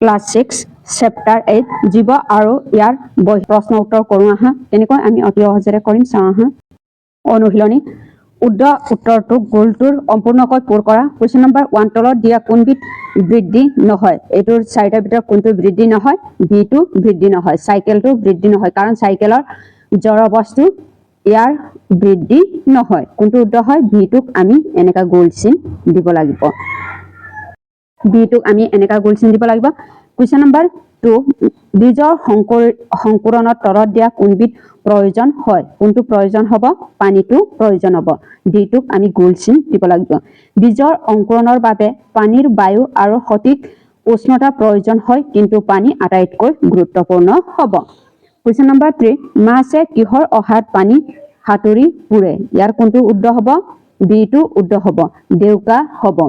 class 6 chapter 8 জীৱ আৰু ইয়াৰ প্ৰশ্ন উত্তৰ কৰোঁ আহা কেনেকৈ আমি অতি সহজেৰে কৰিম চাওঁ আহা অনুশীলনী উদ্ধ উত্তৰটো গোলটোৰ সম্পূৰ্ণকৈ পূৰ কৰা কোৱেশ্চন নম্বৰ 1 তলত দিয়া কোনবিধ বৃদ্ধি নহয় এইটোৰ চাৰিটা ভিতৰত কোনটো বৃদ্ধি নহয় বিটো বৃদ্ধি নহয় সাইকেলটো বৃদ্ধি নহয় কাৰণ সাইকেলৰ জড় বস্তু ইয়াৰ বৃদ্ধি নহয় কোনটো উত্তৰ হয় বিটোক আমি এনেকা গোল চিন দিব লাগিব বিটোক আমি এনেকা গোল চিন দিব লাগিব কোৱেশ্চন নম্বৰ 2 বীজৰ সংকুৰণত তলত দিয়া কোনবিধ প্ৰয়োজন হয় কোনটো প্ৰয়োজন হ'ব পানীটো প্ৰয়োজন হ'ব ডিটোক আমি গোল চিন দিব লাগিব বীজৰ অংকুৰণৰ বাবে পানীৰ বায়ু আৰু সঠিক উষ্ণতা প্ৰয়োজন হয় কিন্তু পানী আটাইতকৈ গুৰুত্বপূৰ্ণ হ'ব কোৱেশ্চন নম্বৰ 3 মাছে কিহৰ অহাত পানী হাতুৰি পুৰে ইয়াৰ কোনটো উত্তৰ হ'ব বিটো উত্তৰ হ'ব দেউকা হ'ব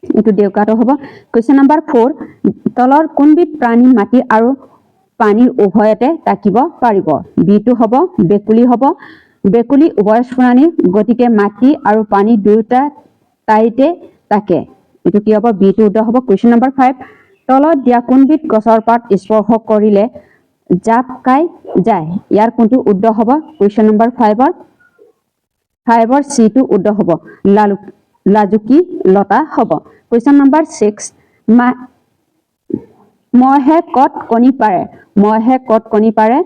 এটো দেউকাটো হ'ব কোৱেশ্চন নম্বৰ 4 তলৰ কোনবিধ প্ৰাণী মাটি আৰু পানীৰ উভয়তে থাকিব পাৰিব বিটো হ'ব বেকুলি হ'ব বেকুলি উভয়স্পৰাণী গতিকে মাটি আৰু পানী দুয়োটা তাইতে থাকে এটো কি হ'ব বিটো উত্তৰ হ'ব কোৱেশ্চন নম্বৰ 5 তলত দিয়া কোনবিধ গছৰ পাত স্পৰ্শ কৰিলে জাপ কাই যায় ইয়াৰ কোনটো উত্তৰ হ'ব কোৱেশ্চন নম্বৰ 5 সিটো উত্তৰ হ'ব লাজুকি লতা হ'ব কোৱেশ্চন নম্বৰ 6 মহে কত কণী পাৰে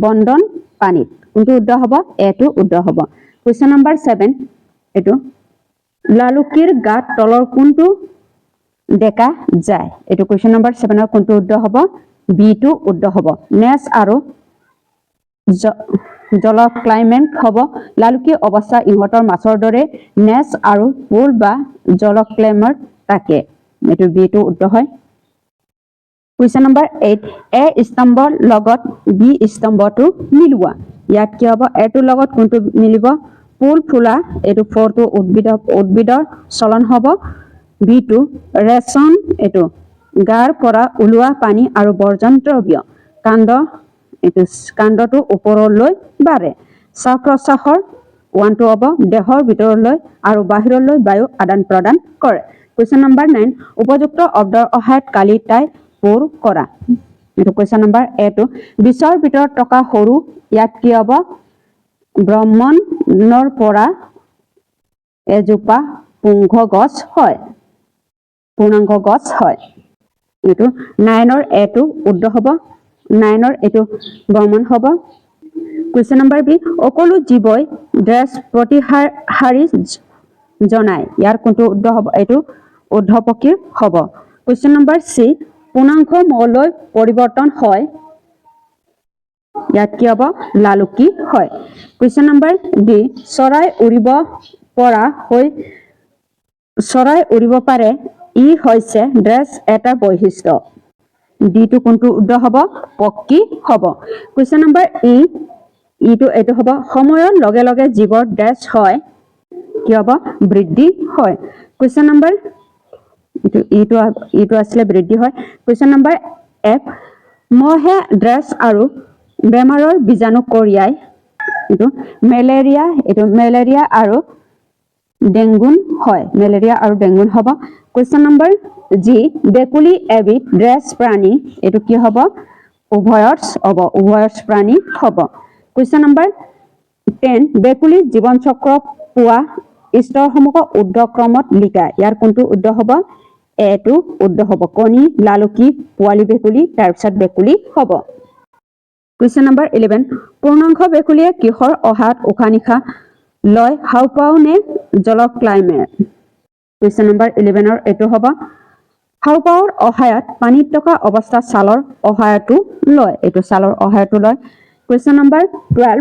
বন্ধন পানীত কোনটো উত্তৰ হ'ব এটো উত্তৰ হ'ব কোৱেশ্চন নম্বৰ 7 এটো লালুকিৰ গাত তলৰ কোনটো দেখা যায় এটো কোৱেশ্চন নম্বৰ 7 ৰ কোনটো উত্তৰ হ'ব বিটো উত্তৰ হ'ব নেছ আৰু জল ক্লাইমেট হ'ব লালুকি অৱস্থা ইহঁতৰ মাছৰ দৰে নেছ আৰু পুল বা জল ক্লাইমেট থাকে এটো বিটো উত্তৰ হয় কোৱেশ্চন নম্বৰ 8 এ স্তম্ভৰ লগত বি স্তম্ভটো মিলোৱা ইয়াত কি হ'ব এটোৰ লগত কোনটো মিলিব ফুল ফুলা এটো ফৰটো উদ্ভিদৰ চলন হ'ব বিটো ৰেচন এটো গাৰ পৰা ওলোৱা পানী আৰু বৰ্জন দ্ৰব্য কাণ্ডটো ওপৰলৈ বাঢ়ে শ্বাস প্ৰশ্বাসৰ 1 টো হ'ব দেহৰ ভিতৰলৈ আৰু বাহিৰলৈ বায়ু আদান প্ৰদান কৰে কোৱেশ্চন নম্বৰ 9 উপযুক্ত শব্দৰ সহায়ত কালি তাই পূৰ কৰা এটো কোৱেশ্চন নম্বৰ এ টো বিশ্বৰ ভিতৰত থকা সৰু ইয়াত কি হ'ব ব্ৰহ্মণৰ পৰা এজোপা পূৰ্ণাংগ গছ হয় এটো 9 ৰ এ টো উত্তৰ হ'ব 9 ৰ এটো ব্ৰহ্মণ হ'ব কোৱেশ্চন নম্বৰ বি সকলো জীৱই ড্ৰেছ প্ৰতিহাৰী জনায় ইয়াৰ কোনটো উত্তৰ হ'ব এটো উদ্ধপকীৰ হ'ব কোৱেশ্চন নম্বৰ সি পূৰ্ণাংগ মলৈ পৰিৱৰ্তন হয় ইয়াত কি হ'ব লালুকি হয় কোৱেশ্চন নম্বৰ ডি চৰাই উৰিব পাৰে ই হৈছে ড্ৰেছ এটা বৈশিষ্ট্য ডিটো কোনটো উত্তৰ হ'ব পক্ষী হ'ব কোৱেশ্চন নম্বৰ ইটো এটো হ'ব সময়ৰ লগে লগে জীৱৰ ড্ৰেছ হয় কি হ'ব বৃদ্ধি হয় কোৱেশ্চন নম্বৰ ইটো আসলে বৃদ্ধি হয় কোৱেশ্চন নম্বৰ এফ মহে ড্ৰেছ আৰু বেমাৰৰ বীজাণু কঢ়িয়াই এটো মেলেৰিয়া আৰু ডেংগুন হ'ব কোৱেশ্চন নম্বৰ জি বেকুলি এবিধ ড্ৰেছ প্ৰাণী এটো কি হ'ব উভয়চ প্ৰাণী হ'ব কোৱেশ্চন নম্বৰ 10 বেকুলি জীৱন চক্ৰ পোৱা স্তৰসমূহ ঊৰ্ধ্বক্ৰমত লিখা ইয়াৰ কোনটো উত্তৰ হ'ব এটো উত্তৰ হ'ব কণী লালুকি পোৱালি বেকুলি তাৰ পিছত বেকুলি হ'ব কোৱেশ্চন নম্বৰ 11 পূৰ্ণাংগ বেকুলিয়ে কিহৰ অহাত উশাহ নিশাহ লয় হাওঁফাওঁ নে জল ক্লাইমেট কোৱেশ্চন নম্বৰ 11 ৰ এটো হ'ব হাওঁফাওঁৰ অহায়ত পানীত থকা অৱস্থা ছালৰ অহায়তো লয় এটো ছালৰ অহায়তো লয় কোৱেশ্চন নম্বৰ 12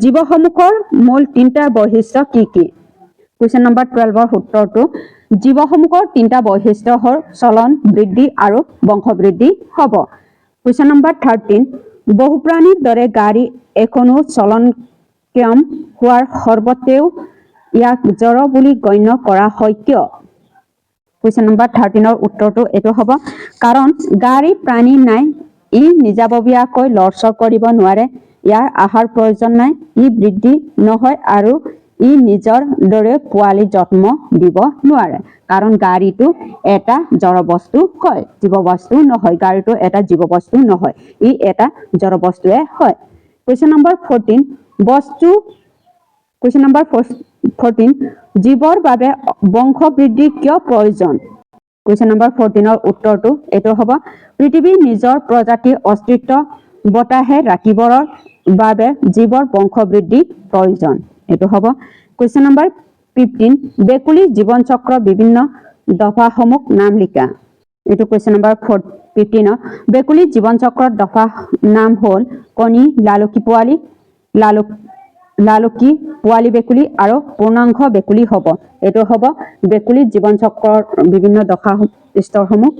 জীৱসমূহৰ মূল 3টা বৈশিষ্ট্য কি কোৱেশ্চন নম্বৰ 12 ৰ উত্তৰটো জীৱসমূহৰ 3টা বৈশিষ্ট্য হ'ল চলন বৃদ্ধি আৰু বংশবৃদ্ধি হ'ব কোৱেশ্চন নম্বৰ 13 বহু প্ৰাণীৰ দৰে গাড়ী এখনো চলনক্ষম হোৱাৰ সৰ্বতেও ইয়াক জড় বুলি গণ্য কৰা হয় কিয় কোৱেশ্চন নম্বৰ 13 ৰ উত্তৰটো এটো হ'ব কাৰণ গাড়ী প্ৰাণী নাই ই নিজাববীয়াকৈ লৰচৰ কৰিব নোৱাৰে ইয়াৰ আহাৰ প্ৰয়োজন নাই ই বৃদ্ধি নহয় আৰু ই নিজৰ দৰে পোৱালি যত্ন দিব নোৱাৰে কাৰণ গাড়ীটো এটা জড় বস্তু হয় জীৱ বস্তু নহয় গাড়ীটো এটা জীৱ বস্তু নহয় ই এটা জড় বস্তুৱে হয় Question number 14 বস্তু Question number 14 জীৱৰ বাবে বংশবৃদ্ধি কিয় প্ৰয়োজন Question number 14 উত্তৰটো এটো হ'ব পৃথিৱীৰ নিজৰ প্ৰজাতিৰ অস্তিত্ব বতাহে ৰাখিবৰ বাবে জীৱৰ বংশবৃদ্ধি প্ৰয়োজন এটো হ'ব Question number 15 বেকুলি জীৱন চক্ৰ বিভিন্ন দফাসমূহ নাম লিখা এটো Question number 15 বেকুলি জীৱন চক্ৰৰ দফা নাম হ'ল কণী লালকি পোৱালি লালকি পোৱালি বেকুলি আৰু পূৰ্ণাংগ বেকুলি হ'ব এটো হ'ব বেকুলি জীৱন চক্ৰৰ বিভিন্ন দফা স্তৰসমূহ